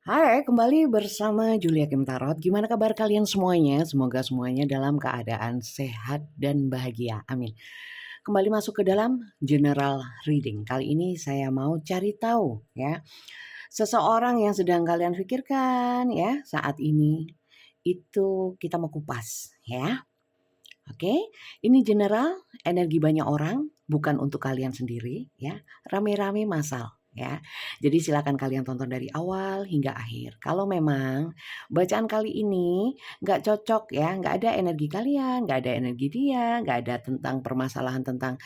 Hai, kembali bersama Julia Kim Tarot. Gimana kabar kalian semuanya? Semoga semuanya dalam keadaan sehat dan bahagia. Amin. Kembali masuk ke dalam general reading. Kali ini saya mau cari tahu ya, seseorang yang sedang kalian pikirkan ya saat ini itu kita mau kupas ya. Oke, ini general energi banyak orang, bukan untuk kalian sendiri ya. Rame-rame masal ya. Jadi silakan kalian tonton dari awal hingga akhir. Kalau memang bacaan kali ini nggak cocok ya, nggak ada energi kalian, nggak ada energi dia, nggak ada tentang permasalahan tentang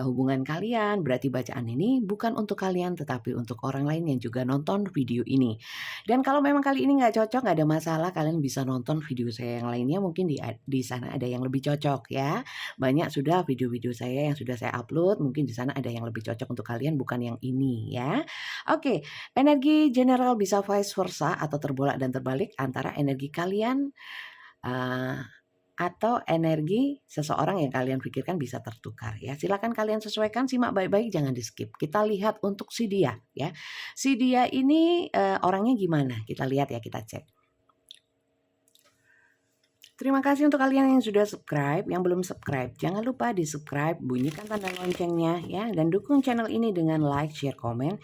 hubungan kalian, berarti bacaan ini bukan untuk kalian, tetapi untuk orang lain yang juga nonton video ini. Dan kalau memang kali ini nggak cocok, nggak ada masalah, kalian bisa nonton video saya yang lainnya, mungkin di sana ada yang lebih cocok ya. Banyak sudah video-video saya yang sudah saya upload, mungkin di sana ada yang lebih cocok untuk kalian, bukan yang ini ya. Oke, energi general bisa vice versa atau terbolak dan terbalik antara energi kalian uh, atau energi seseorang yang kalian pikirkan bisa tertukar ya. Silakan kalian sesuaikan, simak baik-baik, jangan di-skip. Kita lihat untuk si dia ya. Si dia ini orangnya gimana? Kita lihat ya, kita cek. Terima kasih untuk kalian yang sudah subscribe, yang belum subscribe jangan lupa di-subscribe, bunyikan tanda loncengnya ya, dan dukung channel ini dengan like, share, komen.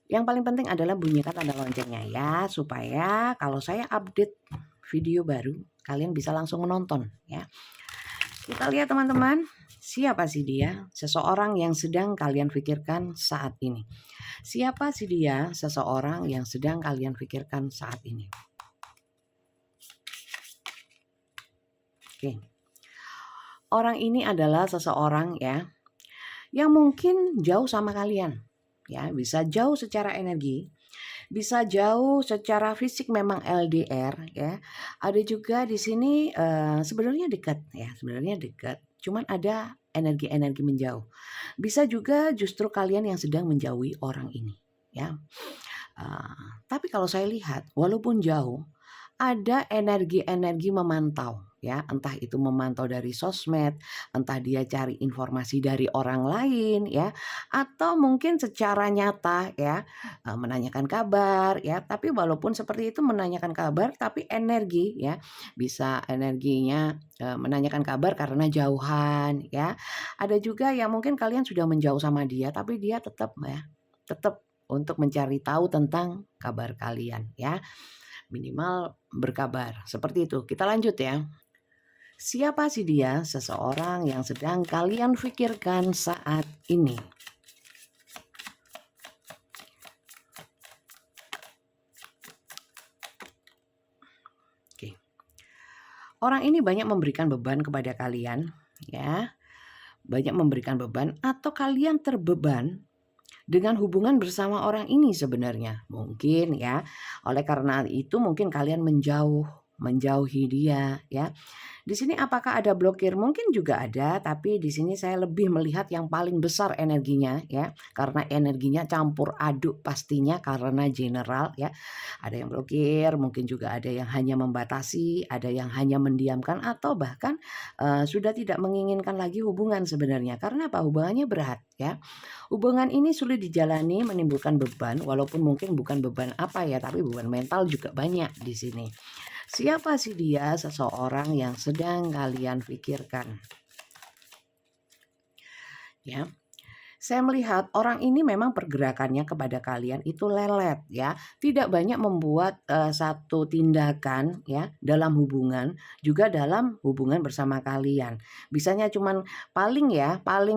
Yang paling penting adalah bunyikan tanda loncengnya ya, supaya kalau saya update video baru kalian bisa langsung menonton ya. Kita lihat teman-teman, siapa sih dia? Seseorang yang sedang kalian pikirkan saat ini. Siapa sih dia? Seseorang yang sedang kalian pikirkan saat ini. Oke. Orang ini adalah seseorang ya yang mungkin jauh sama kalian. Ya, bisa jauh secara energi, bisa jauh secara fisik memang LDR ya. Ada juga di sini sebenarnya dekat ya, sebenarnya dekat. Cuman ada energi-energi menjauh. Bisa juga justru kalian yang sedang menjauhi orang ini ya. Tapi kalau saya lihat walaupun jauh ada energi-energi memantau ya, entah itu memantau dari sosmed, entah dia cari informasi dari orang lain ya, atau mungkin secara nyata ya, menanyakan kabar ya. Tapi walaupun seperti itu menanyakan kabar, tapi energi ya, bisa energinya menanyakan kabar karena jauhan ya. Ada juga yang mungkin kalian sudah menjauh sama dia, tapi dia tetap ya, tetap untuk mencari tahu tentang kabar kalian ya, minimal berkabar. Seperti itu. Kita lanjut ya. Siapa sih dia? Seseorang yang sedang kalian pikirkan saat ini. Oke. Orang ini banyak memberikan beban kepada kalian ya. Banyak memberikan beban atau kalian terbeban dengan hubungan bersama orang ini sebenarnya. Mungkin ya. Oleh karena itu mungkin kalian menjauhi dia ya. Di sini apakah ada blokir? Mungkin juga ada, tapi di sini saya lebih melihat yang paling besar energinya ya, karena energinya campur aduk pastinya karena general ya. Ada yang blokir, mungkin juga ada yang hanya membatasi, ada yang hanya mendiamkan atau bahkan sudah tidak menginginkan lagi hubungan sebenarnya. Karena apa? Hubungannya berat ya. Hubungan ini sulit dijalani, menimbulkan beban, walaupun mungkin bukan beban apa ya, tapi beban mental juga banyak di sini. Siapa sih dia? Seseorang yang sedang kalian pikirkan. Ya. Saya melihat orang ini memang pergerakannya kepada kalian itu lelet ya. Tidak banyak membuat satu tindakan ya dalam hubungan, juga dalam hubungan bersama kalian. Bisanya cuman paling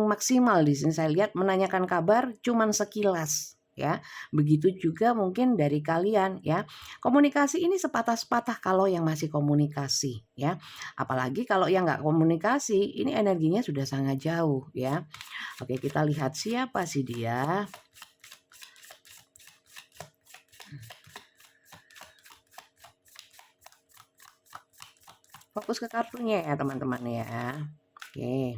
maksimal di sini saya lihat menanyakan kabar cuman sekilas ya. Begitu juga mungkin dari kalian ya. Komunikasi ini sepatah-sepatah kalau yang masih komunikasi ya. Apalagi kalau yang nggak komunikasi, ini energinya sudah sangat jauh ya. Oke, kita lihat siapa sih dia. Fokus ke kartunya ya teman-teman ya. Oke.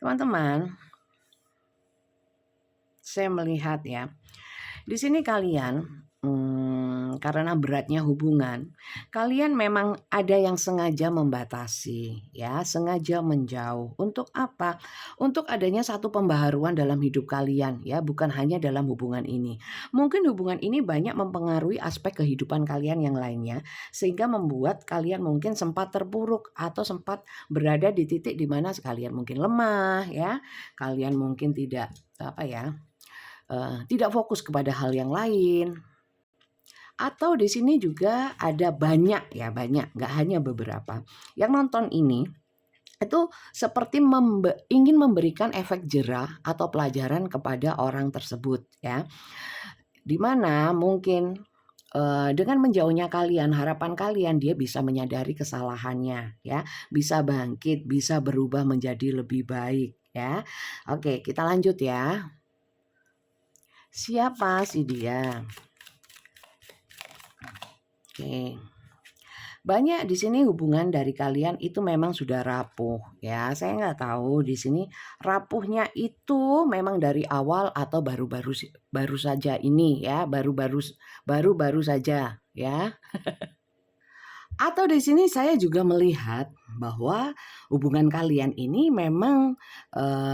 Teman-teman, saya melihat ya. Di sini kalian karena beratnya hubungan, kalian memang ada yang sengaja membatasi, ya, sengaja menjauh. Untuk apa? Untuk adanya satu pembaharuan dalam hidup kalian, ya, bukan hanya dalam hubungan ini. Mungkin hubungan ini banyak mempengaruhi aspek kehidupan kalian yang lainnya, sehingga membuat kalian mungkin sempat terpuruk atau sempat berada di titik di mana kalian mungkin lemah, ya, kalian mungkin tidak tidak fokus kepada hal yang lain. Atau di sini juga ada banyak, nggak hanya beberapa yang nonton ini itu seperti ingin memberikan efek jerah atau pelajaran kepada orang tersebut, ya. Dimana mungkin dengan menjauhnya kalian, harapan kalian dia bisa menyadari kesalahannya, ya, bisa bangkit, bisa berubah menjadi lebih baik, ya. Oke, kita lanjut ya. Siapa sih dia? Oke. Banyak di sini hubungan dari kalian itu memang sudah rapuh, ya. Saya nggak tahu di sini rapuhnya itu memang dari awal atau baru saja ini, ya, baru saja, ya. Atau di sini saya juga melihat bahwa hubungan kalian ini memang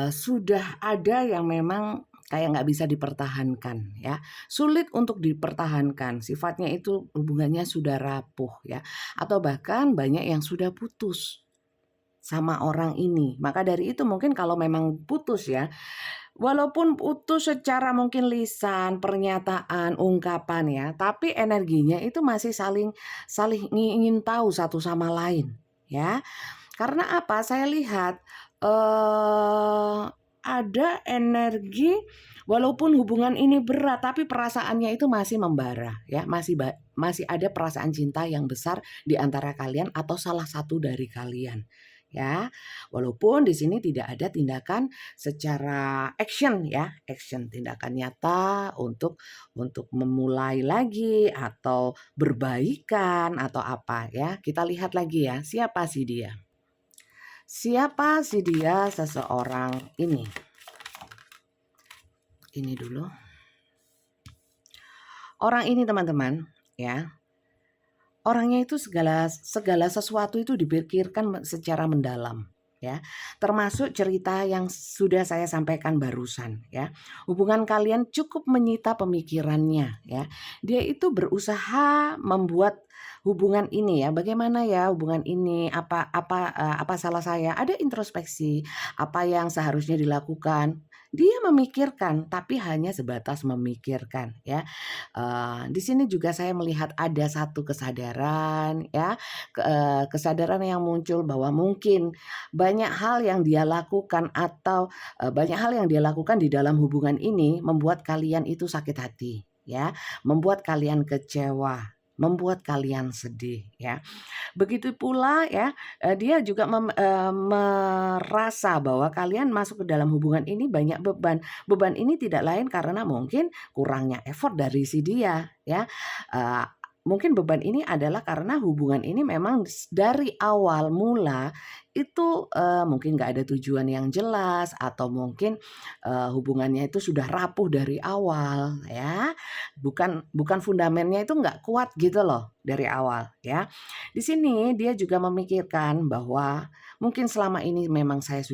sudah ada yang memang kayak nggak bisa dipertahankan, ya, sulit untuk dipertahankan, sifatnya itu hubungannya sudah rapuh, ya, atau bahkan banyak yang sudah putus sama orang ini. Maka dari itu mungkin kalau memang putus, ya, walaupun putus secara mungkin lisan, pernyataan, ungkapan, ya, tapi energinya itu masih saling ingin tahu satu sama lain, ya. Karena apa? Saya lihat ada energi walaupun hubungan ini berat tapi perasaannya itu masih membara, ya, masih ada perasaan cinta yang besar di antara kalian atau salah satu dari kalian, ya. Walaupun di sini tidak ada tindakan secara action, ya, tindakan nyata untuk memulai lagi atau berbaikan atau apa, ya. Kita lihat lagi ya, siapa sih dia? Siapa sih dia seseorang ini? Ini dulu. Orang ini teman-teman, ya. Orangnya itu segala sesuatu itu dipikirkan secara mendalam, ya. Termasuk cerita yang sudah saya sampaikan barusan, ya. Hubungan kalian cukup menyita pemikirannya, ya. Dia itu berusaha membuat hubungan ini, ya, bagaimana ya hubungan ini, apa salah saya, ada introspeksi, apa yang seharusnya dilakukan. Dia memikirkan, tapi hanya sebatas memikirkan, ya. Di sini juga saya melihat ada satu kesadaran, ya, kesadaran yang muncul bahwa mungkin banyak hal yang dia lakukan atau banyak hal yang dia lakukan di dalam hubungan ini membuat kalian itu sakit hati, ya, membuat kalian kecewa, membuat kalian sedih, ya. Begitu pula, ya, dia juga merasa bahwa kalian masuk ke dalam hubungan ini banyak beban. Beban ini tidak lain karena mungkin kurangnya effort dari si dia, ya. Eee, Mungkin beban ini adalah karena hubungan ini memang dari awal mula itu, mungkin nggak ada tujuan yang jelas atau mungkin, hubungannya itu sudah rapuh dari awal, ya. Bukan fundamennya itu nggak kuat gitu loh dari awal, ya. Di sini dia juga memikirkan bahwa mungkin selama ini memang saya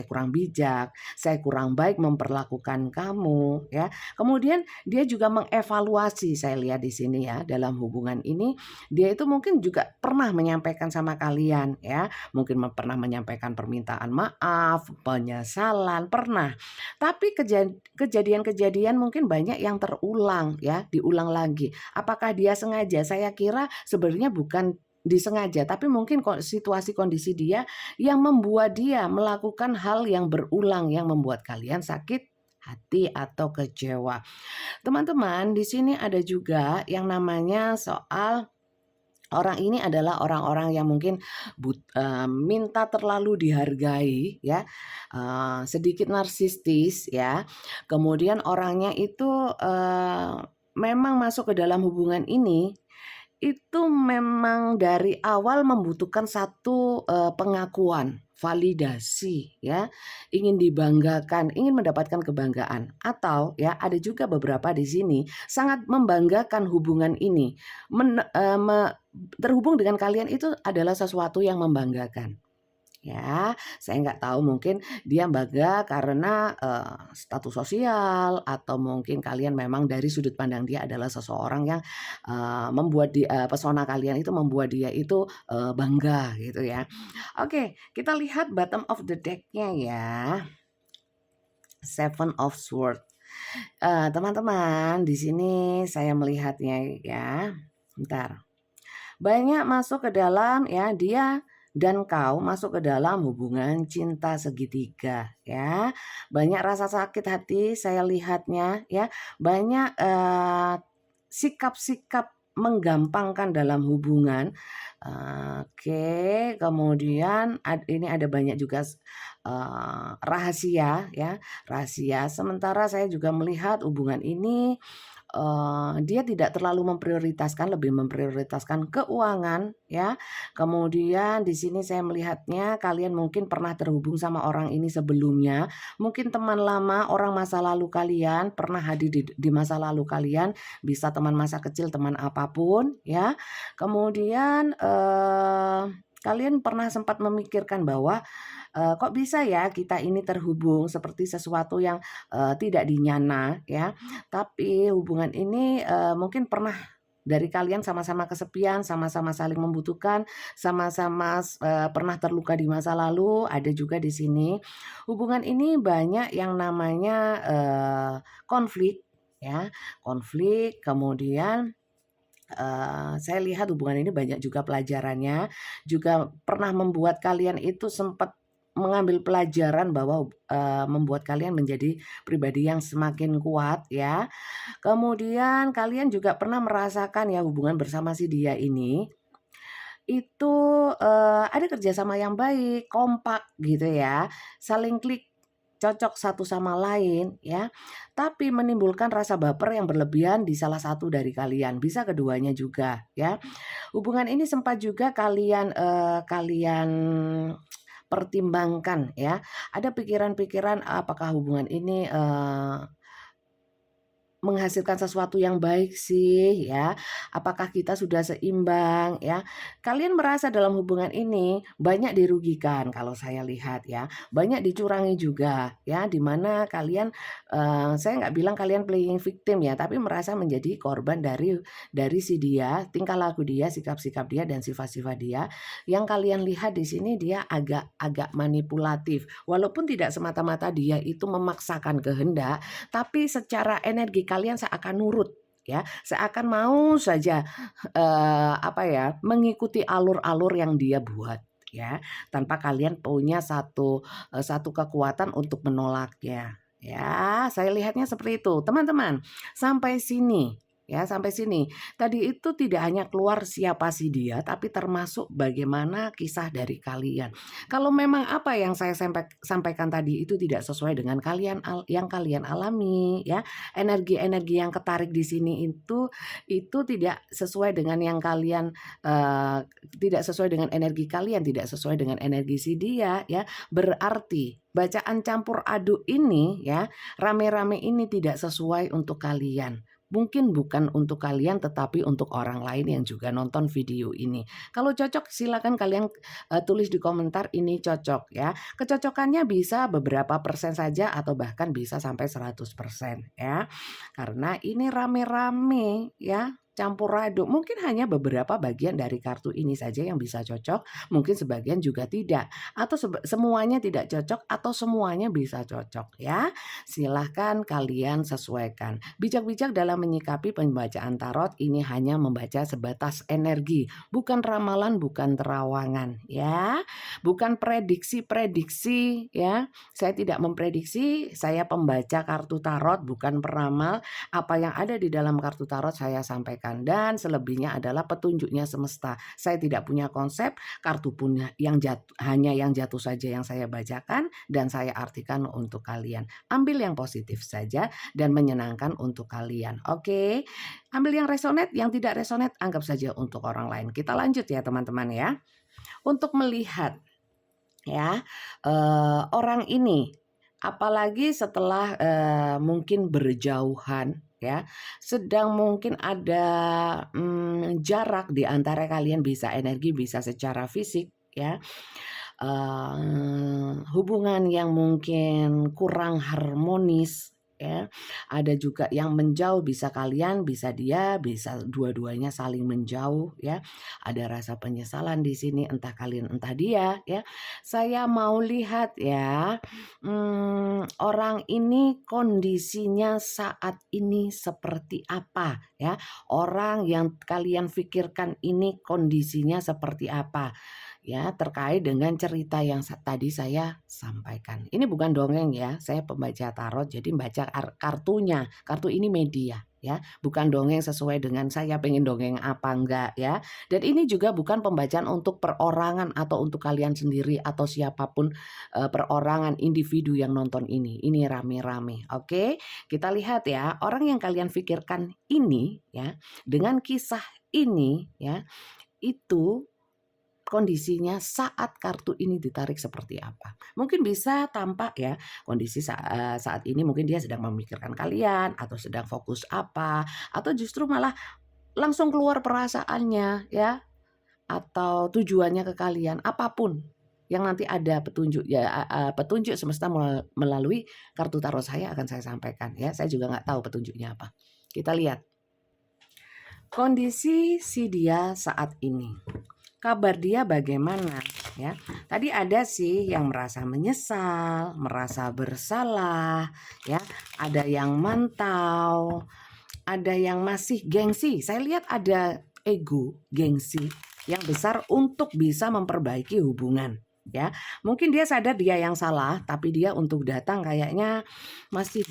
kurang bijak, saya kurang baik memperlakukan kamu, ya. Kemudian dia juga mengevaluasi, saya lihat di sini ya, dalam hubungan ini dia itu mungkin juga pernah menyampaikan sama kalian, ya. Mungkin pernah menyampaikan permintaan maaf, penyesalan, pernah. Tapi kejadian-kejadian mungkin banyak yang terulang, ya, diulang lagi. Apakah dia sengaja? Saya kira sebenarnya bukan disengaja, tapi mungkin situasi kondisi dia yang membuat dia melakukan hal yang berulang yang membuat kalian sakit hati atau kecewa. Teman-teman, di sini ada juga yang namanya soal orang ini adalah orang-orang yang mungkin minta terlalu dihargai, ya, sedikit narsistis, ya. Kemudian orangnya itu memang masuk ke dalam hubungan ini itu memang dari awal membutuhkan satu pengakuan, validasi ya, ingin dibanggakan, ingin mendapatkan kebanggaan, atau ya ada juga beberapa di sini sangat membanggakan hubungan ini. Terhubung dengan kalian itu adalah sesuatu yang membanggakan. Ya, saya nggak tahu mungkin dia bangga karena status sosial, atau mungkin kalian memang dari sudut pandang dia adalah seseorang yang membuat pesona kalian itu membuat dia itu bangga gitu ya. Oke, kita lihat bottom of the deck-nya ya. Seven of Swords. Teman-teman, di sini saya melihatnya ya. Bentar. Banyak masuk ke dalam ya, dia dan kau masuk ke dalam hubungan cinta segitiga ya. Banyak rasa sakit hati saya lihatnya ya. Banyak sikap-sikap menggampangkan dalam hubungan. Oke, kemudian ini ada banyak juga rahasia ya, rahasia. Sementara saya juga melihat hubungan ini dia tidak terlalu memprioritaskan, lebih memprioritaskan keuangan ya. Kemudian di sini saya melihatnya kalian mungkin pernah terhubung sama orang ini sebelumnya, mungkin teman lama, orang masa lalu kalian, pernah hadir di masa lalu kalian, bisa teman masa kecil, teman apapun ya. Kemudian kalian pernah sempat memikirkan bahwa kok bisa ya kita ini terhubung seperti sesuatu yang tidak dinyana ya. Tapi hubungan ini mungkin pernah dari kalian sama-sama kesepian, sama-sama saling membutuhkan, sama-sama pernah terluka di masa lalu. Ada juga di sini hubungan ini banyak yang namanya konflik ya, konflik. Kemudian saya lihat hubungan ini banyak juga pelajarannya, juga pernah membuat kalian itu sempat mengambil pelajaran bahwa membuat kalian menjadi pribadi yang semakin kuat ya. Kemudian kalian juga pernah merasakan ya hubungan bersama si dia ini itu ada kerjasama yang baik, kompak gitu ya, saling klik, cocok satu sama lain ya, tapi menimbulkan rasa baper yang berlebihan di salah satu dari kalian, bisa keduanya juga ya. Hubungan ini sempat juga kalian pertimbangkan ya, ada pikiran-pikiran apakah hubungan ini menghasilkan sesuatu yang baik sih ya, apakah kita sudah seimbang ya. Kalian merasa dalam hubungan ini banyak dirugikan kalau saya lihat ya, banyak dicurangi juga ya, di mana kalian saya nggak bilang kalian playing victim ya, tapi merasa menjadi korban dari si dia, tingkah laku dia, sikap-sikap dia, dan sifat-sifat dia. Yang kalian lihat di sini dia agak manipulatif, walaupun tidak semata-mata dia itu memaksakan kehendak, tapi secara energi kalian seakan nurut ya, seakan mau saja mengikuti alur-alur yang dia buat ya, tanpa kalian punya satu kekuatan untuk menolaknya ya. Saya lihatnya seperti itu teman-teman. Sampai sini ya, sampai sini. Tadi itu tidak hanya keluar siapa sih dia, tapi termasuk bagaimana kisah dari kalian. Kalau memang apa yang saya sampaikan tadi itu tidak sesuai dengan yang kalian alami ya, energi-energi yang ketarik di sini itu tidak sesuai dengan yang kalian tidak sesuai dengan energi kalian, tidak sesuai dengan energi si dia ya, berarti bacaan campur aduk ini ya, rame-rame ini tidak sesuai untuk kalian. Mungkin bukan untuk kalian, tetapi untuk orang lain yang juga nonton video ini. Kalau cocok silakan kalian tulis di komentar ini cocok ya. Kecocokannya bisa beberapa persen saja atau bahkan bisa sampai 100% ya. Karena ini rame-rame ya, campur aduk. Mungkin hanya beberapa bagian dari kartu ini saja yang bisa cocok, mungkin sebagian juga tidak, atau semuanya tidak cocok, atau semuanya bisa cocok ya. Silahkan kalian sesuaikan. Bijak-bijak dalam menyikapi pembacaan tarot, ini hanya membaca sebatas energi, bukan ramalan, bukan terawangan ya, bukan prediksi-prediksi ya. Saya tidak memprediksi, saya pembaca kartu tarot, bukan peramal. Apa yang ada di dalam kartu tarot saya sampaikan, dan selebihnya adalah petunjuknya semesta. Saya tidak punya konsep, kartu pun hanya yang jatuh saja yang saya bacakan dan saya artikan untuk kalian. Ambil yang positif saja dan menyenangkan untuk kalian. Oke, ambil yang resonate, yang tidak resonate anggap saja untuk orang lain. Kita lanjut ya teman-teman ya. Untuk melihat ya. Orang ini apalagi setelah mungkin berjauhan ya, sedang mungkin ada jarak di antara kalian, bisa energi, bisa secara fisik ya. Hubungan yang mungkin kurang harmonis ya. Ada juga yang menjauh, bisa kalian, bisa dia, bisa dua-duanya saling menjauh ya. Ada rasa penyesalan di sini, entah kalian entah dia ya. Saya mau lihat ya, orang ini kondisinya saat ini seperti apa ya. Orang yang kalian pikirkan ini kondisinya seperti apa ya, terkait dengan cerita yang tadi saya sampaikan. Ini bukan dongeng ya, saya pembaca tarot, jadi baca kartunya. Kartu ini media ya, bukan dongeng sesuai dengan saya pengen dongeng apa enggak ya. Dan ini juga bukan pembacaan untuk perorangan atau untuk kalian sendiri atau siapapun, perorangan individu yang nonton ini. Ini rame-rame. Oke, kita lihat ya, orang yang kalian pikirkan ini ya, dengan kisah ini ya, itu kondisinya saat kartu ini ditarik seperti apa. Mungkin bisa tampak ya, kondisi saat ini mungkin dia sedang memikirkan kalian, atau sedang fokus apa, atau justru malah langsung keluar perasaannya ya, atau tujuannya ke kalian, apapun yang nanti ada petunjuk ya, petunjuk semesta melalui kartu tarot saya akan saya sampaikan ya. Saya juga nggak tahu petunjuknya apa. Kita lihat kondisi si dia saat ini. Kabar dia bagaimana ya? Tadi ada sih yang merasa menyesal, merasa bersalah ya, ada yang mantau, ada yang masih gengsi. Saya lihat ada ego, gengsi yang besar untuk bisa memperbaiki hubungan ya. Mungkin dia sadar dia yang salah, tapi dia untuk datang kayaknya masih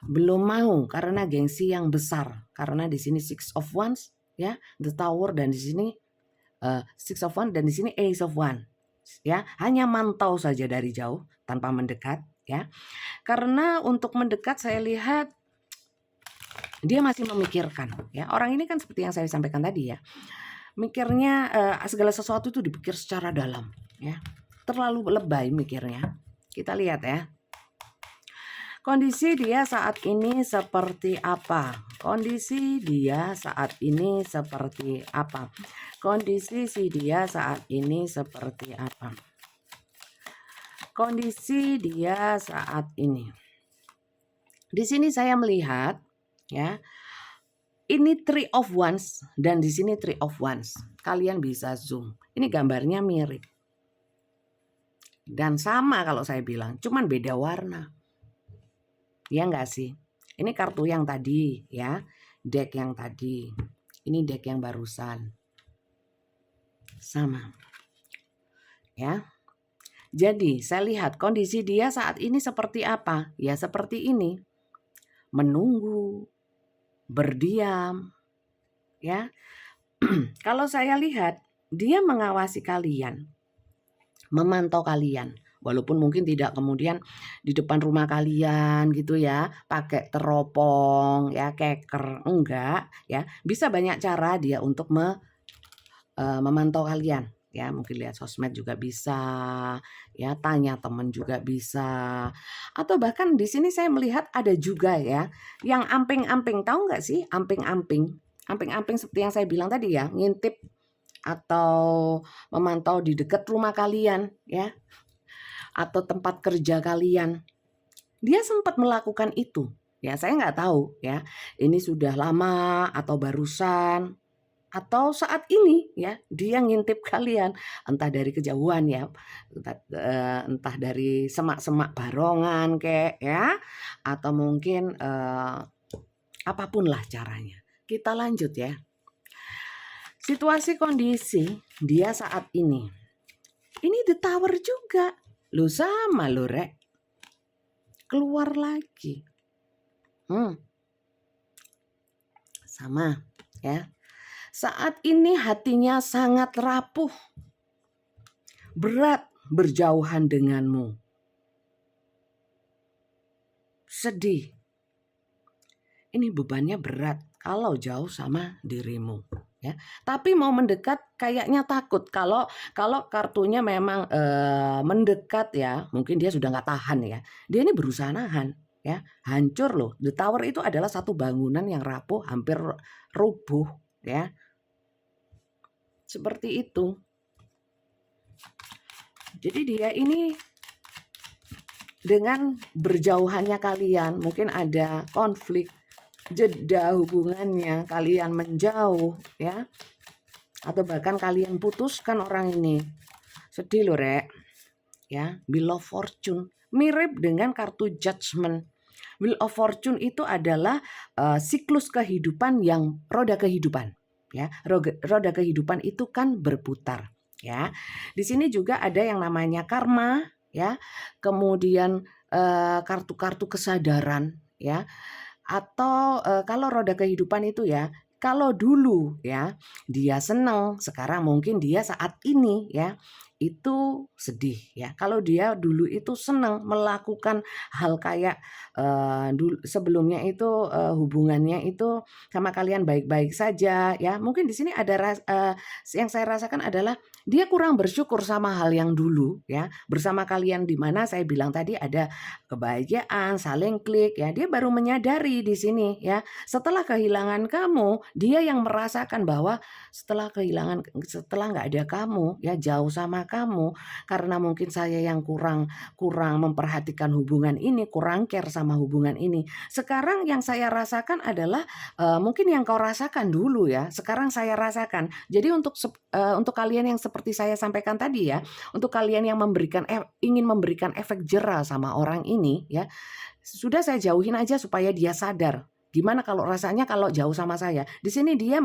belum mau karena gengsi yang besar. Karena di sini Six of Wands ya, the Tower, dan di sini Six of Wands, dan di sini Ace of Wands ya. Hanya mantau saja dari jauh tanpa mendekat ya. Karena untuk mendekat saya lihat dia masih memikirkan ya. Orang ini kan seperti yang saya sampaikan tadi ya, mikirnya segala sesuatu itu dipikir secara dalam ya, terlalu lebay mikirnya. Kita lihat ya, kondisi dia saat ini seperti apa? Kondisi dia saat ini seperti apa? Kondisi si dia saat ini seperti apa? Kondisi dia saat ini. Di sini saya melihat ya, ini Three of Wands dan di sini Three of Wands. Kalian bisa zoom. Ini gambarnya mirip. Dan sama kalau saya bilang, cuman beda warna. Ya enggak sih? Ini kartu yang tadi ya, deck yang tadi. Ini deck yang barusan. Sama. Ya. Jadi, saya lihat kondisi dia saat ini seperti apa? Ya seperti ini. Menunggu, berdiam, ya. Kalau saya lihat, dia mengawasi kalian, memantau kalian. Walaupun mungkin tidak kemudian di depan rumah kalian gitu ya, pakai teropong ya, keker, enggak ya. Bisa banyak cara dia untuk memantau kalian ya. Mungkin lihat sosmed juga bisa ya, tanya teman juga bisa, atau bahkan di sini saya melihat ada juga ya yang amping-amping. Tahu nggak sih amping-amping? Amping-amping seperti yang saya bilang tadi ya, ngintip atau memantau di dekat rumah kalian ya, atau tempat kerja kalian. Dia sempat melakukan itu ya. Saya nggak tahu ya, ini sudah lama atau barusan atau saat ini ya, dia ngintip kalian, entah dari kejauhan ya, entah dari semak-semak barongan kek ya, atau mungkin apapun lah caranya. Kita lanjut ya. Situasi kondisi dia saat ini. Ini the tower juga. Lu sama lu rek. Keluar lagi. Sama ya. Saat ini hatinya sangat rapuh. Berat berjauhan denganmu. Sedih. Ini bebannya berat kalau jauh sama dirimu ya. Tapi mau mendekat kayaknya takut. Kalau kalau kartunya memang mendekat ya, mungkin dia sudah nggak tahan ya. Dia ini berusaha nahan ya, hancur loh. The Tower itu adalah satu bangunan yang rapuh, hampir rubuh ya. Seperti itu. Jadi dia ini dengan berjauhannya kalian, mungkin ada konflik, jeda hubungannya, kalian menjauh ya. Atau bahkan kalian putuskan orang ini. Sedih loh, Rek. Ya, Wheel of Fortune mirip dengan kartu Judgment. Wheel of Fortune itu adalah siklus kehidupan yang roda kehidupan, ya. Roda kehidupan itu kan berputar, ya. Di sini juga ada yang namanya karma, ya. Kemudian kartu-kartu kesadaran, ya. Atau kalau roda kehidupan itu ya, kalau dulu ya dia senang, sekarang mungkin dia saat ini ya itu sedih ya. Kalau dia dulu itu senang melakukan hal kayak dulu sebelumnya itu hubungannya itu sama kalian baik-baik saja ya. Mungkin di sini ada yang saya rasakan adalah dia kurang bersyukur sama hal yang dulu ya. Bersama kalian di mana saya bilang tadi ada kebahagiaan, saling klik ya. Dia baru menyadari di sini ya. Setelah kehilangan kamu, dia yang merasakan bahwa setelah nggak ada kamu ya, jauh sama kamu, karena mungkin saya yang kurang memperhatikan hubungan ini, kurang care sama hubungan ini. Sekarang yang saya rasakan adalah mungkin yang kau rasakan dulu ya. Sekarang saya rasakan. Jadi untuk kalian yang seperti saya sampaikan tadi ya, untuk kalian yang ingin memberikan efek jera sama orang ini ya, sudah saya jauhin aja supaya dia sadar. Gimana kalau rasanya kalau jauh sama saya? Di sini dia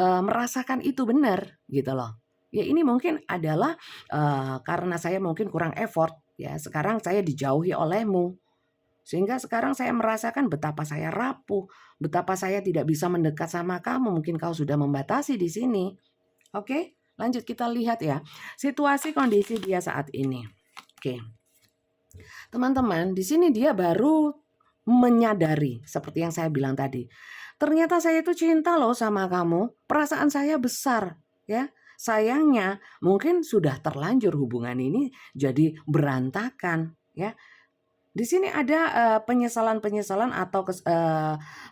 merasakan itu benar gitu loh. Ya ini mungkin adalah karena saya mungkin kurang effort ya. Sekarang saya dijauhi olehmu. Sehingga sekarang saya merasakan betapa saya rapuh, betapa saya tidak bisa mendekat sama kamu. Mungkin kau sudah membatasi di sini. Oke, lanjut kita lihat ya. Situasi kondisi dia saat ini. Oke. Teman-teman, di sini dia baru menyadari seperti yang saya bilang tadi. Ternyata saya itu cinta loh sama kamu. Perasaan saya besar, ya. Sayangnya mungkin sudah terlanjur hubungan ini jadi berantakan, ya. Di sini ada penyesalan-penyesalan atau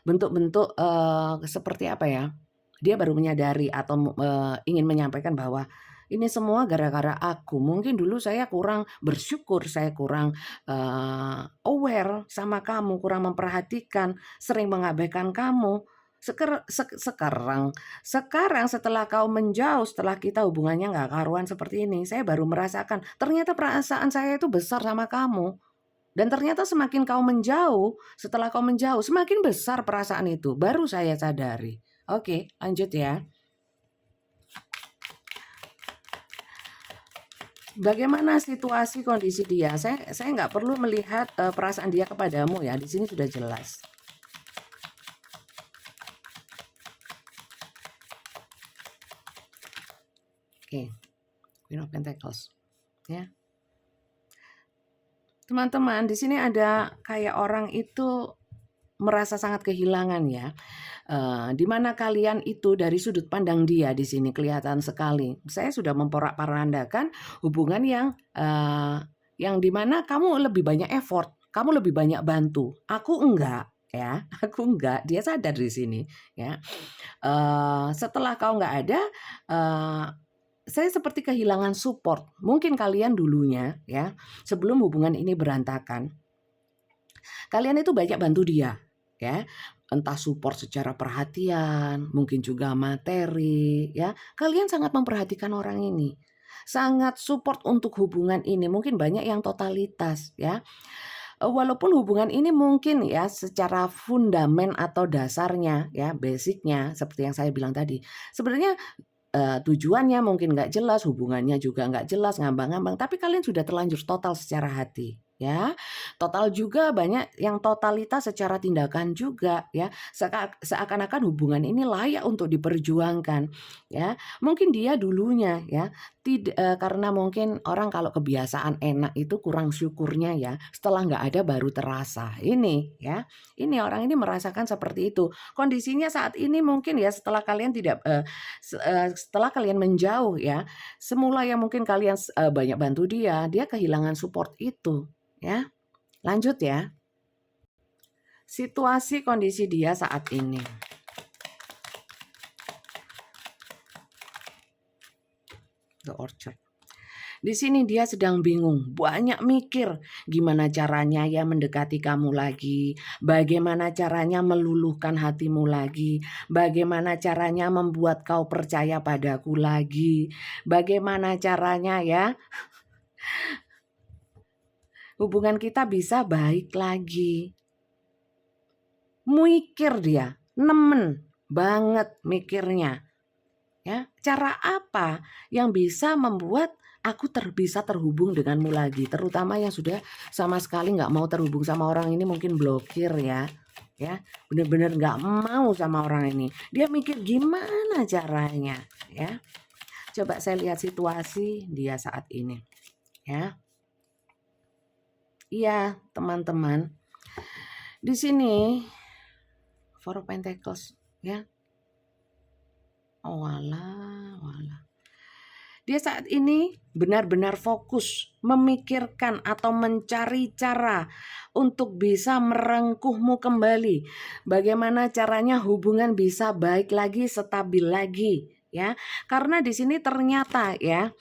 bentuk-bentuk seperti apa ya? Dia baru menyadari atau ingin menyampaikan bahwa ini semua gara-gara aku. Mungkin dulu saya kurang bersyukur, saya kurang aware sama kamu, kurang memperhatikan, sering mengabaikan kamu. Sekarang setelah kau menjauh, setelah kita hubungannya nggak karuan seperti ini, saya baru merasakan ternyata perasaan saya itu besar sama kamu. Dan ternyata semakin kau menjauh, setelah kau menjauh, semakin besar perasaan itu. Baru saya sadari. Oke, lanjut ya. Bagaimana situasi kondisi dia? Saya nggak perlu melihat perasaan dia kepadamu ya. Di sini sudah jelas. Oke, Queen of Pentacles, ya. Teman-teman, di sini ada kayak orang itu merasa sangat kehilangan ya. Di mana kalian itu dari sudut pandang dia di sini kelihatan sekali. Saya sudah memporak-porandakan hubungan yang di mana kamu lebih banyak effort, kamu lebih banyak bantu. Aku enggak ya, aku enggak. Dia sadar di sini ya. Setelah kau enggak ada, saya seperti kehilangan support. Mungkin kalian dulunya ya, sebelum hubungan ini berantakan, kalian itu banyak bantu dia ya. Entah support secara perhatian, mungkin juga materi ya. Kalian sangat memperhatikan orang ini. Sangat support untuk hubungan ini. Mungkin banyak yang totalitas ya. Walaupun hubungan ini mungkin ya secara fundamen atau dasarnya ya, basicnya seperti yang saya bilang tadi. Sebenarnya tujuannya mungkin nggak jelas, hubungannya juga nggak jelas, ngambang-ngambang. Tapi kalian sudah terlanjur total secara hati ya. Total juga banyak yang totalitas secara tindakan juga ya. Seakan-akan hubungan ini layak untuk diperjuangkan ya. Mungkin dia dulunya ya tidak karena mungkin orang kalau kebiasaan enak itu kurang syukurnya ya. Setelah nggak ada baru terasa. Ini ya. Ini orang ini merasakan seperti itu. Kondisinya saat ini mungkin ya setelah kalian tidak setelah kalian menjauh ya. Semula yang mungkin kalian banyak bantu dia, dia kehilangan support itu ya. Lanjut ya. Situasi kondisi dia saat ini. The Orchard. Di sini dia sedang bingung, banyak mikir gimana caranya ya mendekati kamu lagi, bagaimana caranya meluluhkan hatimu lagi, bagaimana caranya membuat kau percaya padaku lagi, bagaimana caranya ya hubungan kita bisa baik lagi. Mikir dia, nemen banget mikirnya. Ya, cara apa yang bisa membuat aku bisa terhubung denganmu lagi, terutama yang sudah sama sekali nggak mau terhubung sama orang ini, mungkin blokir ya, bener-bener nggak mau sama orang ini. Dia mikir gimana caranya, ya. Coba saya lihat situasi dia saat ini, ya. Iya, teman-teman. Di sini Four of Pentacles, ya. Oh, walah. Dia saat ini benar-benar fokus memikirkan atau mencari cara untuk bisa merengkuhmu kembali. Bagaimana caranya hubungan bisa baik lagi, stabil lagi. Ya, karena di sini ternyata ya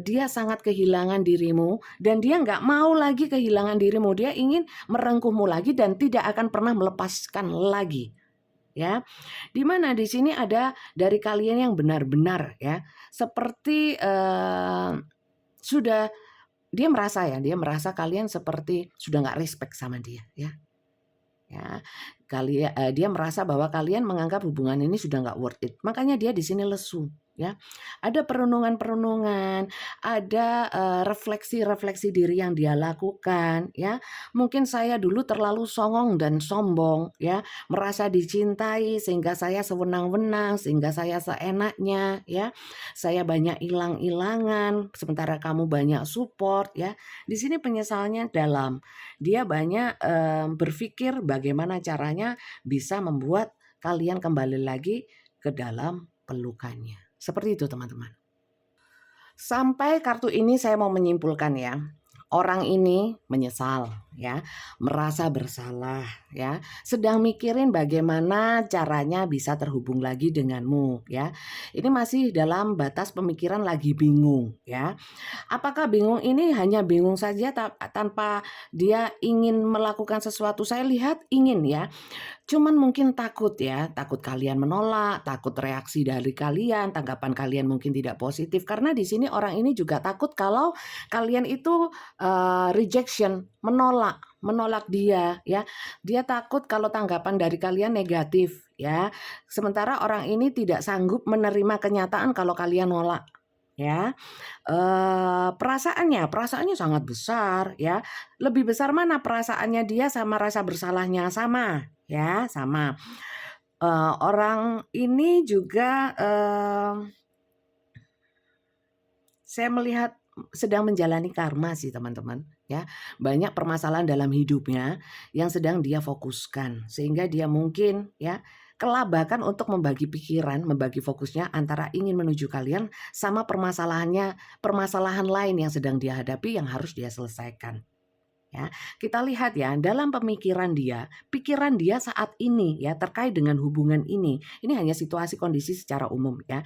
dia sangat kehilangan dirimu dan dia nggak mau lagi kehilangan dirimu. Dia ingin merengkuhmu lagi dan tidak akan pernah melepaskan lagi. Ya, dimana di sini ada dari kalian yang benar-benar ya seperti sudah dia merasa kalian seperti sudah nggak respect sama dia ya. Dia merasa bahwa kalian menganggap hubungan ini sudah nggak worth it, makanya dia di sini lesu ya. Ada perenungan-perenungan, ada refleksi-refleksi diri yang dia lakukan ya. Mungkin saya dulu terlalu songong dan sombong ya, merasa dicintai sehingga saya sewenang-wenang, sehingga saya seenaknya ya. Saya banyak hilang-hilangan sementara kamu banyak support ya. Di sini penyesalannya dalam. Dia banyak berpikir bagaimana caranya bisa membuat kalian kembali lagi ke dalam pelukannya. Seperti itu teman-teman. Sampai kartu ini saya mau menyimpulkan ya. Orang ini menyesal ya, merasa bersalah ya, sedang mikirin bagaimana caranya bisa terhubung lagi denganmu ya. Ini masih dalam batas pemikiran lagi bingung ya. Apakah bingung ini hanya bingung saja tanpa dia ingin melakukan sesuatu? Saya lihat ingin ya. Cuman mungkin takut ya, takut kalian menolak, takut reaksi dari kalian, tanggapan kalian mungkin tidak positif. Karena di sini orang ini juga takut kalau kalian itu rejection, menolak dia ya. Dia takut kalau tanggapan dari kalian negatif ya. Sementara orang ini tidak sanggup menerima kenyataan kalau kalian nolak ya. Perasaannya sangat besar ya. Lebih besar mana perasaannya dia sama rasa bersalahnya? Sama ya, sama. Orang ini juga saya melihat sedang menjalani karma sih teman-teman ya. Banyak permasalahan dalam hidupnya yang sedang dia fokuskan sehingga dia mungkin ya kelabakan untuk membagi pikiran, membagi fokusnya antara ingin menuju kalian sama permasalahan lain yang sedang dia hadapi yang harus dia selesaikan. Ya, kita lihat ya dalam pikiran dia saat ini ya terkait dengan hubungan ini. Ini hanya situasi kondisi secara umum ya.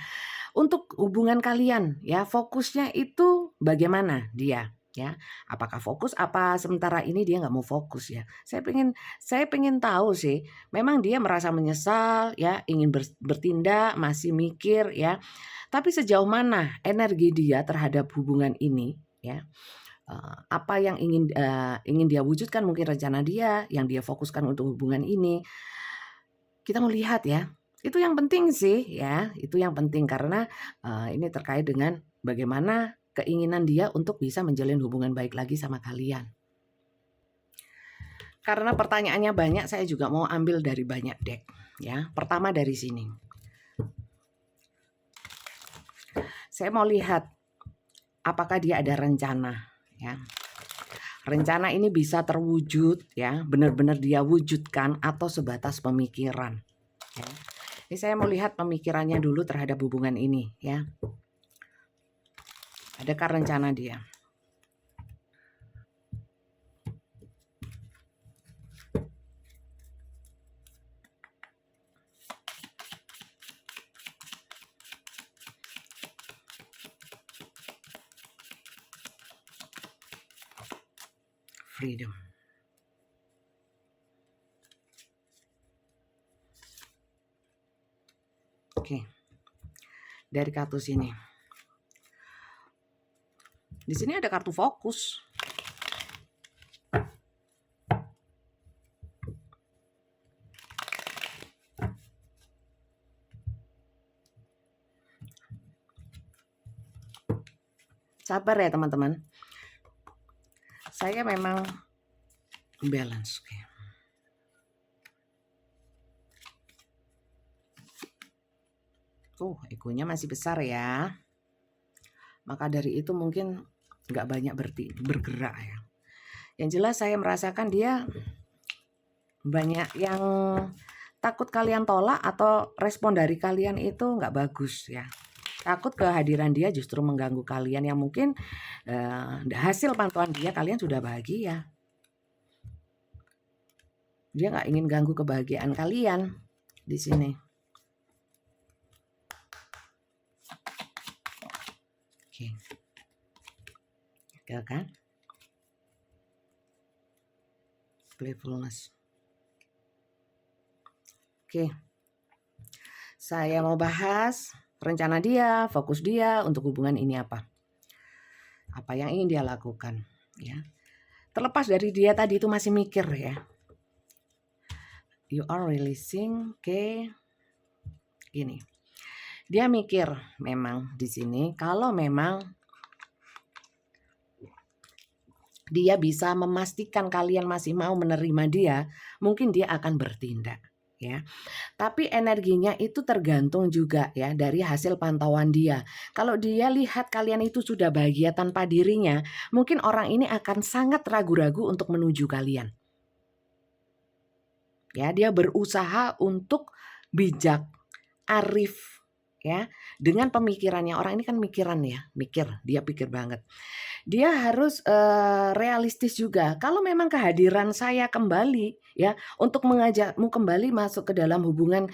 Untuk hubungan kalian ya fokusnya itu bagaimana dia ya? Apakah fokus apa sementara ini dia nggak mau fokus ya? Saya pengen tahu sih. Memang dia merasa menyesal ya, ingin bertindak, masih mikir ya. Tapi sejauh mana energi dia terhadap hubungan ini ya? Apa yang ingin dia wujudkan, mungkin rencana dia yang dia fokuskan untuk hubungan ini. Kita mau lihat ya. Itu yang penting sih ya, itu yang penting karena ini terkait dengan bagaimana keinginan dia untuk bisa menjalin hubungan baik lagi sama kalian. Karena pertanyaannya banyak, saya juga mau ambil dari banyak deck ya. Pertama dari sini. Saya mau lihat apakah dia ada rencana ya. Rencana ini bisa terwujud ya, benar-benar dia wujudkan atau sebatas pemikiran ya. Ini saya mau lihat pemikirannya dulu terhadap hubungan ini ya. Adakah rencana dia? Freedom. Oke. Dari kartu sini. Di sini ada kartu fokus. Sabar ya teman-teman. Saya memang balance. Oke. Egonya masih besar ya. Maka dari itu mungkin nggak banyak bergerak ya. Yang jelas saya merasakan dia banyak yang takut kalian tolak atau respon dari kalian itu nggak bagus ya. Takut kehadiran dia justru mengganggu kalian yang mungkin hasil pantauan dia kalian sudah bahagia. Dia nggak ingin ganggu kebahagiaan kalian di sini. Oke. Oke kan? Playfulness. Oke. Saya mau bahas rencana dia, fokus dia untuk hubungan ini apa. Apa yang ingin dia lakukan ya. Terlepas dari dia tadi itu masih mikir ya. You are releasing, oke. Gini. Dia mikir memang di sini kalau memang dia bisa memastikan kalian masih mau menerima dia, mungkin dia akan bertindak ya. Tapi energinya itu tergantung juga ya dari hasil pantauan dia. Kalau dia lihat kalian itu sudah bahagia tanpa dirinya, mungkin orang ini akan sangat ragu-ragu untuk menuju kalian. Ya, dia berusaha untuk bijak, arif ya, dengan pemikirannya. Orang ini kan mikiran ya, dia pikir banget. Dia harus realistis juga. Kalau memang kehadiran saya kembali ya untuk mengajakmu kembali masuk ke dalam hubungan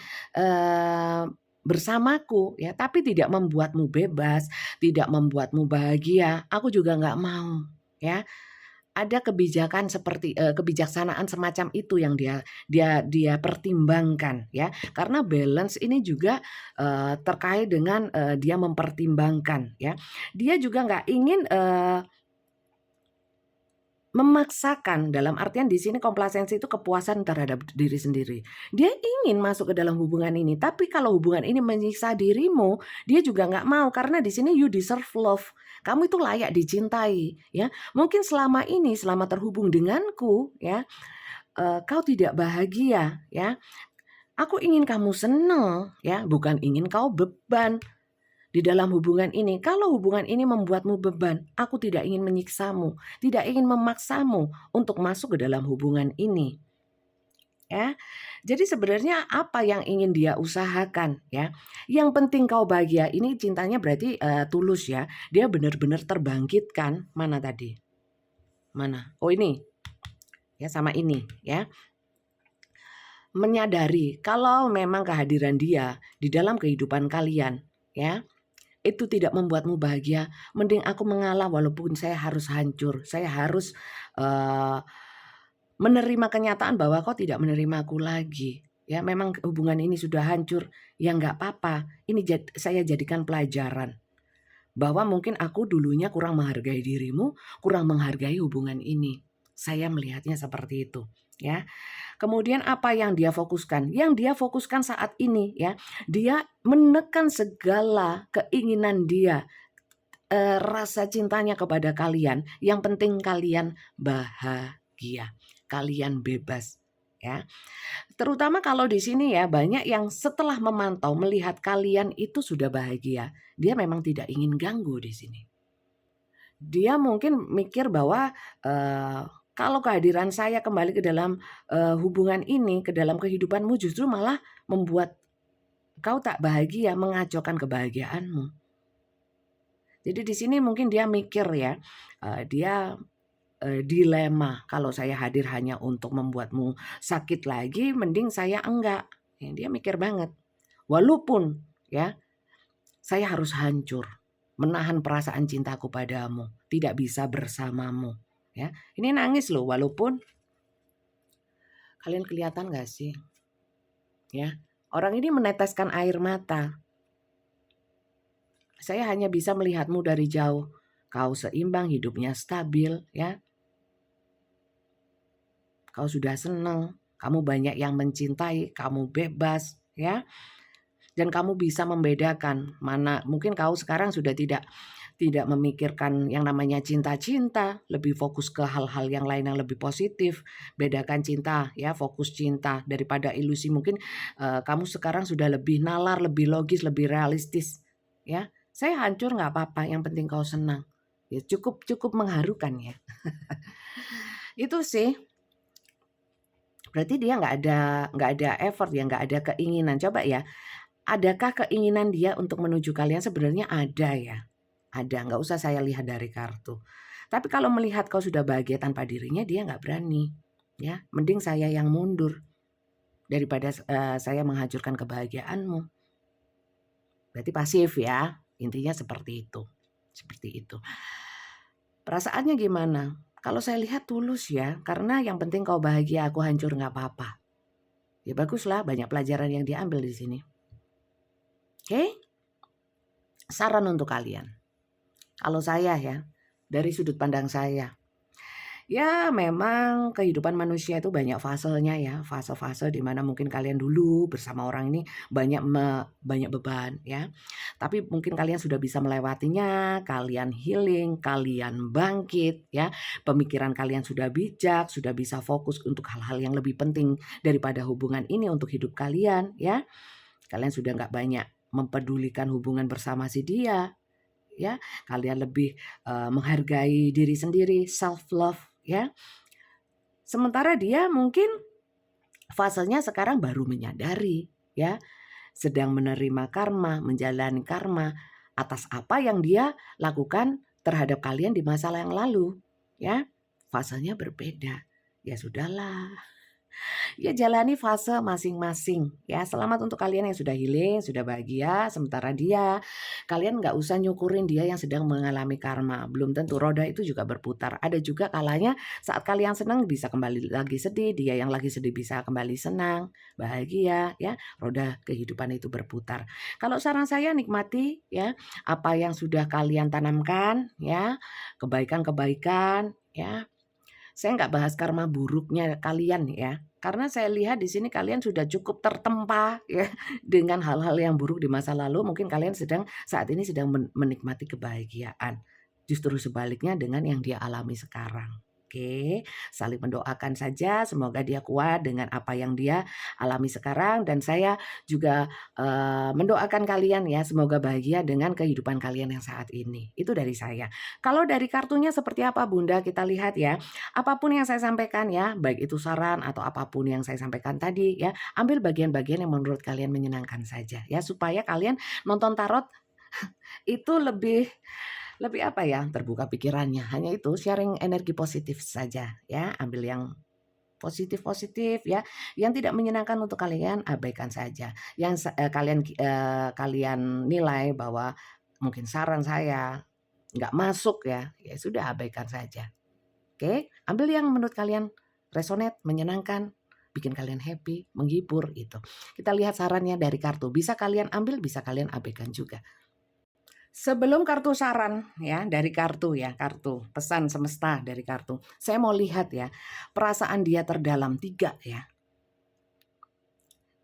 bersamaku ya, tapi tidak membuatmu bebas, tidak membuatmu bahagia, aku juga nggak mau ya. Ada kebijakan seperti kebijaksanaan semacam itu yang dia pertimbangkan ya, karena balance ini juga terkait dengan dia mempertimbangkan ya. Dia juga nggak ingin memaksakan, dalam artian di sini komplasensi itu kepuasan terhadap diri sendiri. Dia ingin masuk ke dalam hubungan ini, tapi kalau hubungan ini menyiksa dirimu, dia juga nggak mau karena di sini you deserve love. Kamu itu layak dicintai, ya. Mungkin selama ini, selama terhubung denganku, ya, kau tidak bahagia, ya. Aku ingin kamu senang, ya, bukan ingin kau beban di dalam hubungan ini. Kalau hubungan ini membuatmu beban, aku tidak ingin menyiksamu, tidak ingin memaksamu untuk masuk ke dalam hubungan ini. Ya. Jadi sebenarnya apa yang ingin dia usahakan ya? Yang penting kau bahagia. Ini cintanya berarti tulus ya. Dia benar-benar terbangkitkan. Mana tadi? Mana? Oh ini. Ya sama ini ya. Menyadari kalau memang kehadiran dia di dalam kehidupan kalian ya, itu tidak membuatmu bahagia, mending aku mengalah walaupun saya harus hancur. Saya harus menerima kenyataan bahwa kau tidak menerima aku lagi. Ya, memang hubungan ini sudah hancur. Ya nggak apa-apa. Ini saya jadikan pelajaran. Bahwa mungkin aku dulunya kurang menghargai dirimu, kurang menghargai hubungan ini. Saya melihatnya seperti itu. Ya. Kemudian apa yang dia fokuskan? Yang dia fokuskan saat ini ya, dia menekan segala keinginan dia, rasa cintanya kepada kalian. Yang penting kalian bahagia. kalian bebas, ya. Terutama kalau di sini ya, banyak yang setelah memantau melihat kalian itu sudah bahagia, dia memang tidak ingin ganggu di sini. Dia mungkin mikir bahwa, kalau kehadiran saya kembali ke dalam, hubungan ini, ke dalam kehidupanmu justru malah membuat kau tak bahagia, mengacaukan kebahagiaanmu. Jadi di sini mungkin dia mikir ya, dia, dilema, kalau saya hadir hanya untuk membuatmu sakit lagi, mending saya enggak. Ya dia mikir banget. Walaupun ya, saya harus hancur, menahan perasaan cintaku padamu, tidak bisa bersamamu, ya. Ini nangis loh, walaupun kalian kelihatan gak sih? Ya, orang ini meneteskan air mata. Saya hanya bisa melihatmu dari jauh. Kau seimbang, hidupnya stabil, ya. Kau sudah senang, kamu banyak yang mencintai, kamu bebas, ya. Dan kamu bisa membedakan mana, mungkin kau sekarang sudah tidak memikirkan yang namanya cinta-cinta, lebih fokus ke hal-hal yang lain yang lebih positif. Bedakan cinta ya, fokus cinta daripada ilusi. Mungkin kamu sekarang sudah lebih nalar, lebih logis, lebih realistis, ya. Saya hancur nggak apa-apa, yang penting kau senang. Ya cukup mengharukan ya. Itu sih. Berarti dia nggak ada effort ya, nggak ada keinginan. Coba ya, adakah keinginan dia untuk menuju kalian? Sebenarnya ada ya. Ada, nggak usah saya lihat dari kartu. Tapi kalau melihat kau sudah bahagia tanpa dirinya, dia nggak berani. Ya, mending saya yang mundur daripada saya menghancurkan kebahagiaanmu. Berarti pasif ya, intinya seperti itu. Seperti itu. Perasaannya gimana? Kalau saya lihat tulus ya, karena yang penting kau bahagia, aku hancur nggak apa-apa. Ya baguslah, banyak pelajaran yang diambil di sini. Oke? Saran untuk kalian. Kalau saya ya, dari sudut pandang saya, ya memang kehidupan manusia itu banyak fasenya ya, fase-fase di mana mungkin kalian dulu bersama orang ini banyak beban ya. Tapi mungkin kalian sudah bisa melewatinya, kalian healing, kalian bangkit ya. Pemikiran kalian sudah bijak, sudah bisa fokus untuk hal-hal yang lebih penting daripada hubungan ini untuk hidup kalian ya. Kalian sudah nggak banyak mempedulikan hubungan bersama si dia ya. Kalian lebih menghargai diri sendiri, self love ya. Sementara dia mungkin fasenya sekarang baru menyadari ya, sedang menerima karma, menjalani karma atas apa yang dia lakukan terhadap kalian di masa yang lalu ya. Fasenya berbeda. Ya sudahlah. Ya jalani fase masing-masing ya. Selamat untuk kalian yang sudah healing, sudah bahagia. Sementara kalian nggak usah nyukurin dia yang sedang mengalami karma. Belum tentu, roda itu juga berputar. Ada juga kalanya saat kalian senang bisa kembali lagi sedih, dia yang lagi sedih bisa kembali senang, bahagia ya. Roda kehidupan itu berputar. Kalau saran saya, nikmati ya apa yang sudah kalian tanamkan ya, kebaikan-kebaikan ya. Saya nggak bahas karma buruknya kalian ya, karena saya lihat di sini kalian sudah cukup tertempa ya dengan hal-hal yang buruk di masa lalu. Mungkin kalian saat ini sedang menikmati kebahagiaan. Justru sebaliknya dengan yang dia alami sekarang. Oke, saling mendoakan saja, semoga dia kuat dengan apa yang dia alami sekarang, dan saya juga mendoakan kalian ya, semoga bahagia dengan kehidupan kalian yang saat ini. Itu dari saya. Kalau dari kartunya seperti apa Bunda, kita lihat ya. Apapun yang saya sampaikan ya, baik itu saran atau apapun yang saya sampaikan tadi ya, ambil bagian-bagian yang menurut kalian menyenangkan saja ya, supaya kalian nonton tarot itu lebih apa ya, terbuka pikirannya. Hanya itu, sharing energi positif saja ya, ambil yang positif-positif ya, yang tidak menyenangkan untuk kalian abaikan saja. Yang kalian nilai bahwa mungkin saran saya nggak masuk ya, ya sudah abaikan saja. Oke, ambil yang menurut kalian resonate, menyenangkan, bikin kalian happy, menghibur itu. Kita lihat sarannya dari kartu. Bisa kalian ambil, bisa kalian abaikan juga. Sebelum kartu saran ya, dari kartu ya, kartu pesan semesta dari kartu. Saya mau lihat ya, perasaan dia terdalam 3 ya.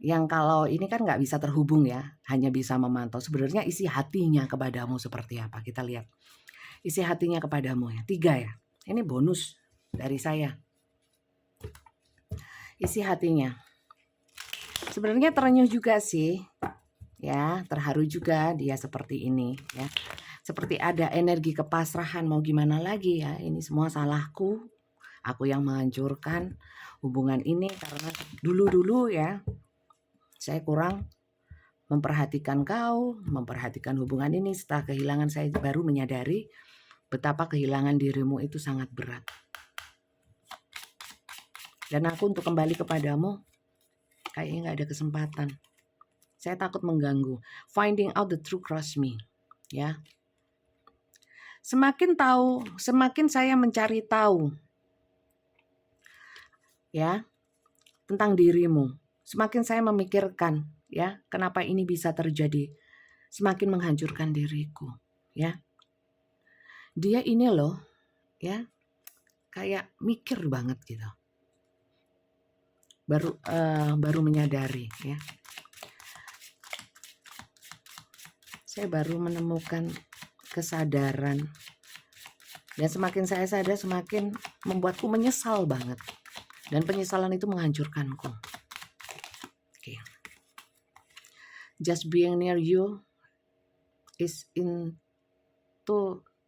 Yang kalau ini kan nggak bisa terhubung ya, hanya bisa memantau. Sebenarnya isi hatinya kepadamu seperti apa? Kita lihat. Isi hatinya kepadamu ya, 3 ya. Ini bonus dari saya. isi hatinya. Sebenarnya terenyuh juga sih, ya, terharu juga dia seperti ini, ya. Seperti ada energi kepasrahan, mau gimana lagi ya, ini semua salahku, aku yang menghancurkan hubungan ini karena dulu-dulu ya, saya kurang memperhatikan kau, memperhatikan hubungan ini. Setelah kehilangan saya baru menyadari betapa kehilangan dirimu itu sangat berat. Dan aku untuk kembali kepadamu kayaknya nggak ada kesempatan. Saya takut mengganggu. Finding out the truth cross me, ya. Semakin tahu, semakin saya mencari tahu, ya, tentang dirimu. Semakin saya memikirkan, ya, kenapa ini bisa terjadi. Semakin menghancurkan diriku, ya. Dia ini loh, ya, kayak mikir banget gitu. Baru menyadari, ya. Saya baru menemukan kesadaran. Dan semakin saya sadar, semakin membuatku menyesal banget. Dan penyesalan itu menghancurkanku. Okay. Just being near you is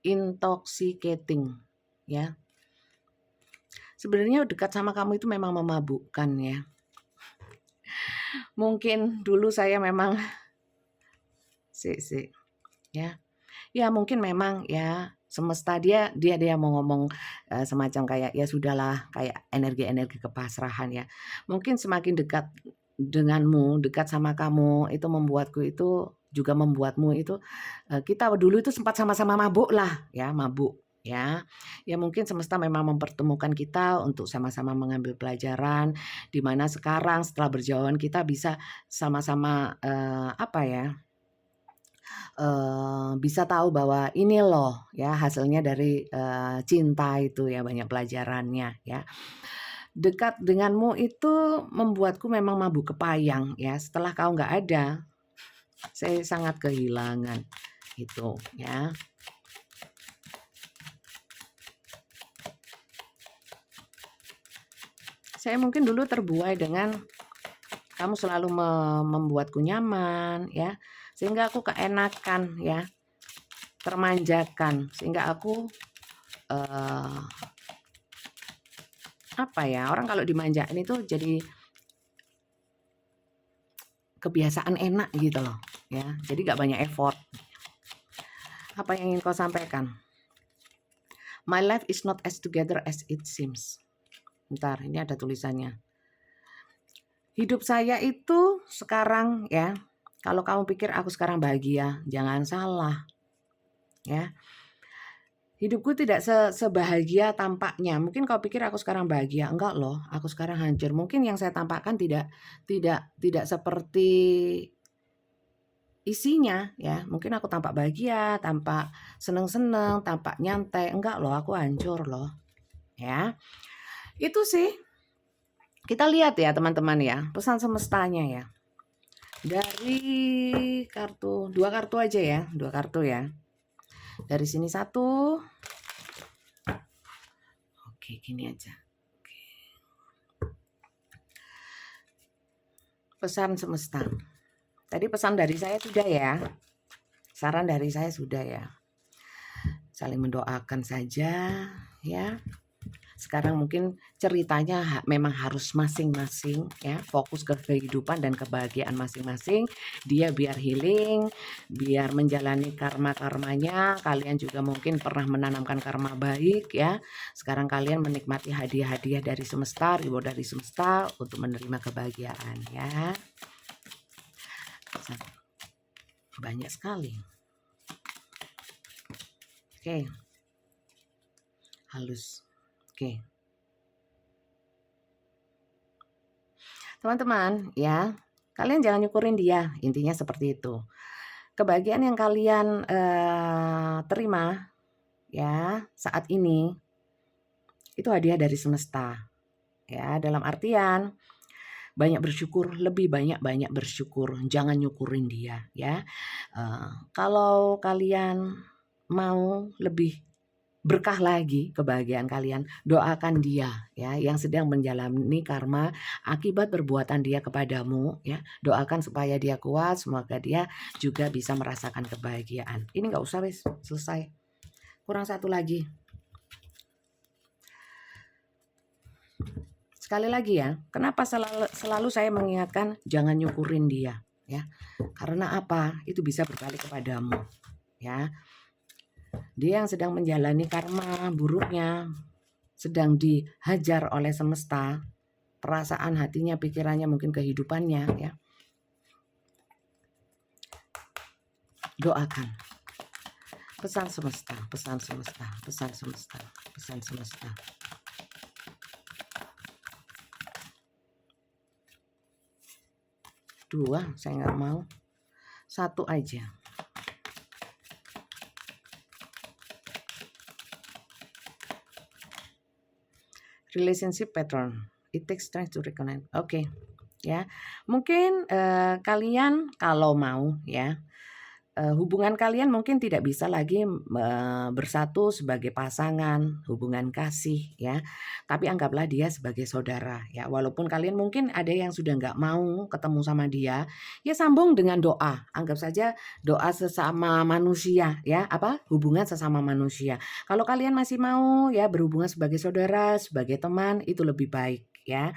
intoxicating, ya. Sebenarnya dekat sama kamu itu memang memabukkan, ya. Mungkin dulu saya memang ya. Ya mungkin memang ya semesta dia mau ngomong semacam kayak ya sudahlah, kayak energi-energi kepasrahan ya. Mungkin semakin dekat denganmu, dekat sama kamu itu membuatku itu juga membuatmu itu kita dulu itu sempat sama-sama mabuk lah ya, mabuk ya. Ya mungkin semesta memang mempertemukan kita untuk sama-sama mengambil pelajaran di mana sekarang setelah berjauhan kita bisa sama-sama apa ya? Bisa tahu bahwa ini loh ya hasilnya dari cinta itu ya, banyak pelajarannya ya. Dekat denganmu itu membuatku memang mabuk kepayang ya. Setelah kau nggak ada, saya sangat kehilangan itu ya. Saya mungkin dulu terbuai dengan kamu selalu membuatku nyaman ya, sehingga aku keenakan ya, termanjakan, sehingga aku apa ya, orang kalau dimanjain itu jadi kebiasaan enak gitu loh ya, jadi gak banyak effort. Apa yang ingin kau sampaikan? My life is not as together as it seems. Bentar, ini ada tulisannya. Hidup saya itu sekarang ya, kalau kamu pikir aku sekarang bahagia, jangan salah ya. Hidupku tidak sebahagia tampaknya. Mungkin kau pikir aku sekarang bahagia, enggak loh. Aku sekarang hancur. Mungkin yang saya tampakkan tidak seperti isinya ya. Mungkin aku tampak bahagia, tampak seneng-seneng, tampak nyantai. Enggak loh, aku hancur loh. Ya. Itu sih. Kita lihat ya teman-teman ya, pesan semestanya ya. Dari kartu, 2 kartu aja ya, 2 kartu ya. Dari sini 1. Oke, gini aja. Oke. Pesan semesta. Tadi pesan dari saya sudah ya. Saran dari saya sudah ya. Saling mendoakan saja ya. Sekarang mungkin ceritanya memang harus masing-masing ya, fokus ke kehidupan dan kebahagiaan masing-masing. Dia biar healing, biar menjalani karma-karmanya. Kalian juga mungkin pernah menanamkan karma baik ya. Sekarang kalian menikmati hadiah-hadiah dari semesta, reward dari semesta untuk menerima kebahagiaan ya. Banyak sekali. Oke. Halus. Oke. Teman-teman, ya, kalian jangan nyukurin dia, intinya seperti itu. Kebahagiaan yang kalian terima ya saat ini itu hadiah dari semesta. Ya, dalam artian banyak bersyukur, lebih banyak bersyukur, jangan nyukurin dia ya. Kalau kalian mau lebih berkah lagi kebahagiaan kalian, doakan dia ya yang sedang menjalani karma akibat perbuatan dia kepadamu ya. Doakan supaya dia kuat, semoga dia juga bisa merasakan kebahagiaan. Ini nggak usah wis, selesai. Kurang satu lagi. Sekali lagi ya, kenapa selalu saya mengingatkan jangan nyukurin dia ya. Karena apa? Itu bisa berbalik kepadamu ya. Dia yang sedang menjalani karma buruknya, sedang dihajar oleh semesta, perasaan hatinya, pikirannya, mungkin kehidupannya ya. Doakan. Pesan semesta, pesan semesta, pesan semesta, pesan semesta. Dua, saya nggak mau. Satu aja. Relationship pattern. It takes strength to reconnect. Oke. Ya. Mungkin kalian kalau mau ya, hubungan kalian mungkin tidak bisa lagi bersatu sebagai pasangan, hubungan kasih ya. Tapi anggaplah dia sebagai saudara ya. Walaupun kalian mungkin ada yang sudah nggak mau ketemu sama dia, ya sambung dengan doa. Anggap saja doa sesama manusia ya, hubungan sesama manusia. Kalau kalian masih mau ya berhubungan sebagai saudara, sebagai teman, itu lebih baik ya.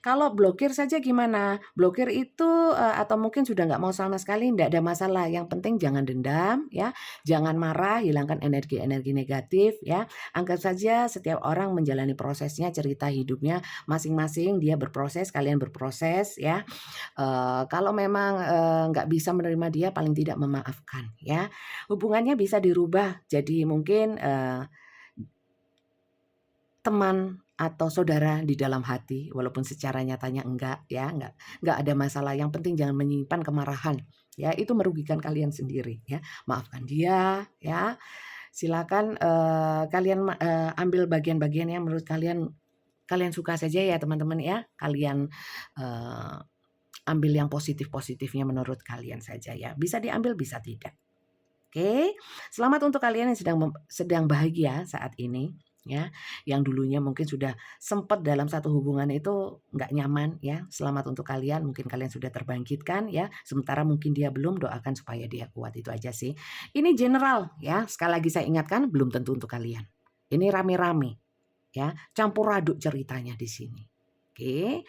Kalau blokir saja gimana? Blokir itu atau mungkin sudah nggak mau sama sekali, nggak ada masalah. Yang penting jangan dendam ya, jangan marah, hilangkan energi-energi negatif ya. Anggap saja setiap orang menjalani prosesnya, cerita hidupnya masing-masing, dia berproses, kalian berproses ya. Kalau memang nggak bisa menerima dia, paling tidak memaafkan ya. Hubungannya bisa dirubah jadi mungkin teman atau saudara di dalam hati, walaupun secara nyatanya enggak ya, enggak ada masalah. Yang penting jangan menyimpan kemarahan ya, itu merugikan kalian sendiri ya. Maafkan dia ya. Silakan kalian ambil bagian-bagian yang menurut kalian suka saja ya teman-teman ya. Kalian ambil yang positif-positifnya menurut kalian saja ya. Bisa diambil, bisa tidak. Oke. Selamat untuk kalian yang sedang bahagia saat ini ya, yang dulunya mungkin sudah sempat dalam satu hubungan itu nggak nyaman ya. Selamat untuk kalian, mungkin kalian sudah terbangkitkan ya, sementara mungkin dia belum. Doakan supaya dia kuat, itu aja sih. Ini general ya, sekali lagi saya ingatkan, belum tentu untuk kalian. Ini rame-rame ya, campur aduk ceritanya di sini. Oke,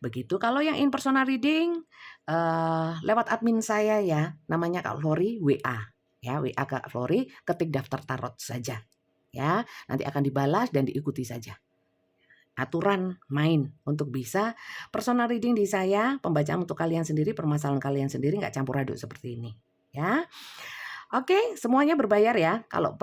begitu. Kalau yang in personal reading lewat admin saya ya, namanya Kak Flori, WA ya, WA Kak Flori, ketik daftar tarot saja ya, nanti akan dibalas dan diikuti saja aturan main untuk bisa personal reading di saya, pembacaan untuk kalian sendiri, permasalahan kalian sendiri, nggak campur aduk seperti ini ya. Oke, semuanya berbayar ya kalau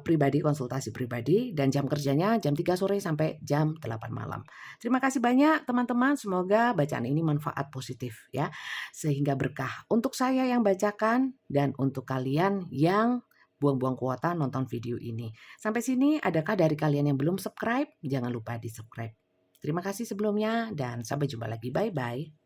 pribadi, konsultasi pribadi, dan jam kerjanya jam 3 sore sampai jam 8 malam. Terima kasih banyak teman-teman, semoga bacaan ini manfaat positif ya, sehingga berkah untuk saya yang bacakan dan untuk kalian yang buang-buang kuota nonton video ini. Sampai sini, adakah dari kalian yang belum subscribe? Jangan lupa di subscribe. Terima kasih sebelumnya dan sampai jumpa lagi. Bye-bye.